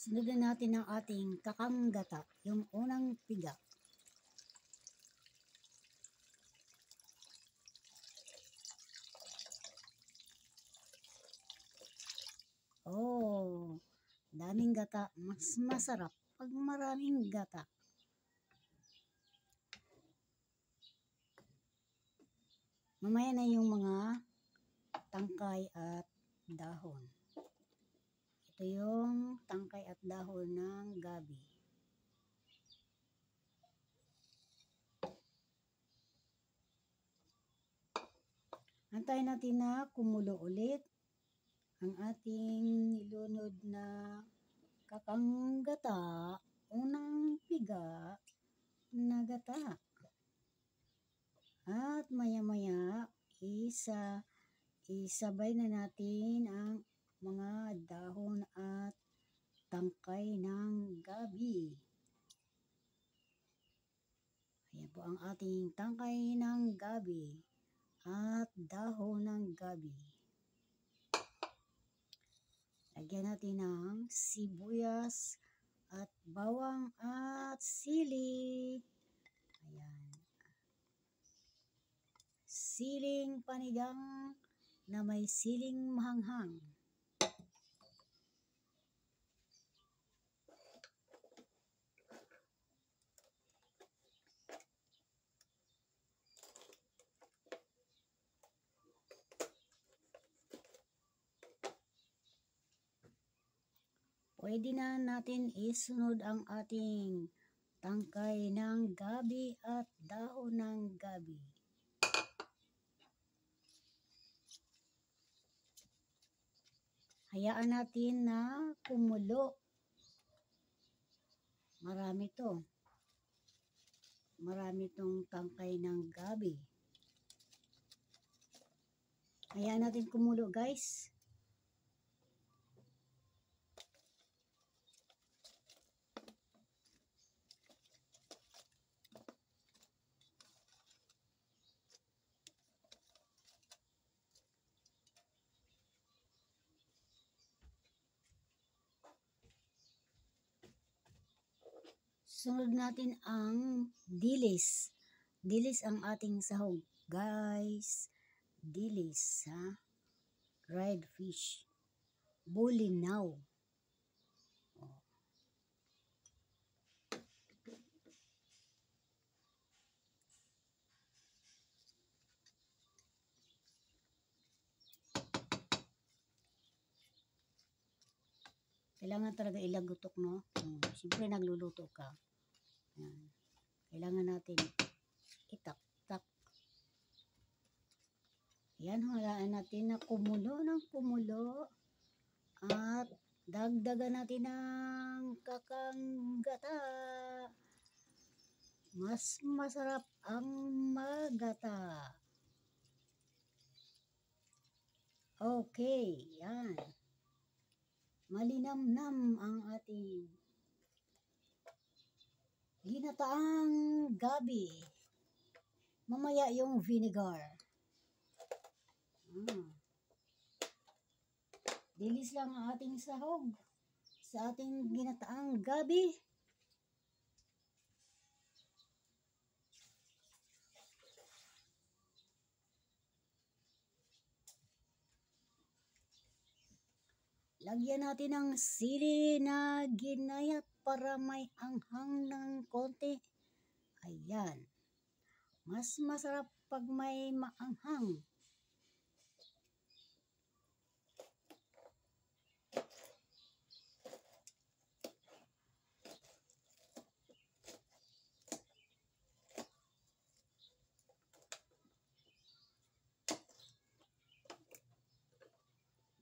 Sundan natin ang ating kakanggata, yung unang piga. Oh, daming gata. Mas masarap pag maraming gata. Mamaya na yung mga tangkay at dahon. Ito yung tangkay at dahon ng gabi. Antayin natin na kumulo ulit ang ating nilunod na kakanggata, unang piga na gata. At maya-maya, isabay na natin ang mga dahon at tangkay ng gabi. Ayan po ang ating tangkay ng gabi at dahon ng gabi. Lagyan natin ng sibuyas at bawang at sili. Ayan. Siling panigang na may siling mahanghang. Pwede na natin isunod ang ating tangkay ng gabi at dahon ng gabi. Hayaan natin na kumulo. Marami to. Marami tong tangkay ng gabi. Hayaan natin kumulo, guys. Sunod natin ang dilis. Dilis ang ating sahog, guys. Dilis, ha? Dried fish. Bulinaw. Oh. Kailangan talaga ilagutok, no? Siyempre nagluluto ka. Yan. Kailangan natin itak-tak. Yan, halaan natin na kumulo ng kumulo. At dagdagan natin ng kakanggata. Mas masarap ang magata. Okay, yan. Malinamnam ang ating ginataang gabi. Mamaya yung vinegar. Dilis lang ang ating sahog sa ating ginataang gabi. Lagyan natin ng sili na ginayat para may anghang ng konti. Ayan. Mas masarap pag may maanghang.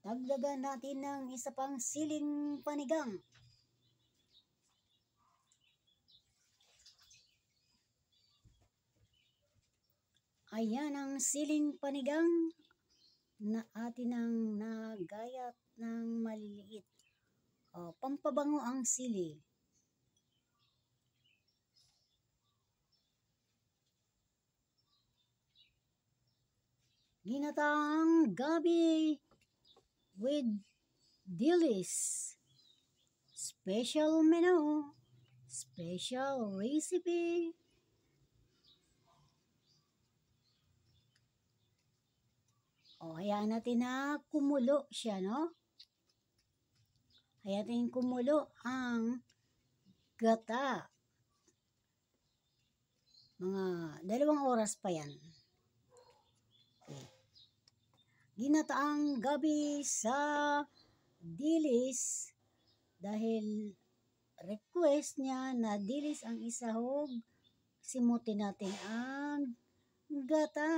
Dagdagan natin ng isa pang siling panigang. Ayan ang siling panigang na atin ang nagayat ng maliliit. Pampabango ang sili. Ginataang gabi with dilis. special menu, special recipe. O, hayaan natin na kumulo siya, no? Hayaan natin kumulo ang gata. Mga 2 oras pa yan. Okay. Ginataang gabi sa dilis dahil request niya na dilis ang isahog, simutin natin ang gata.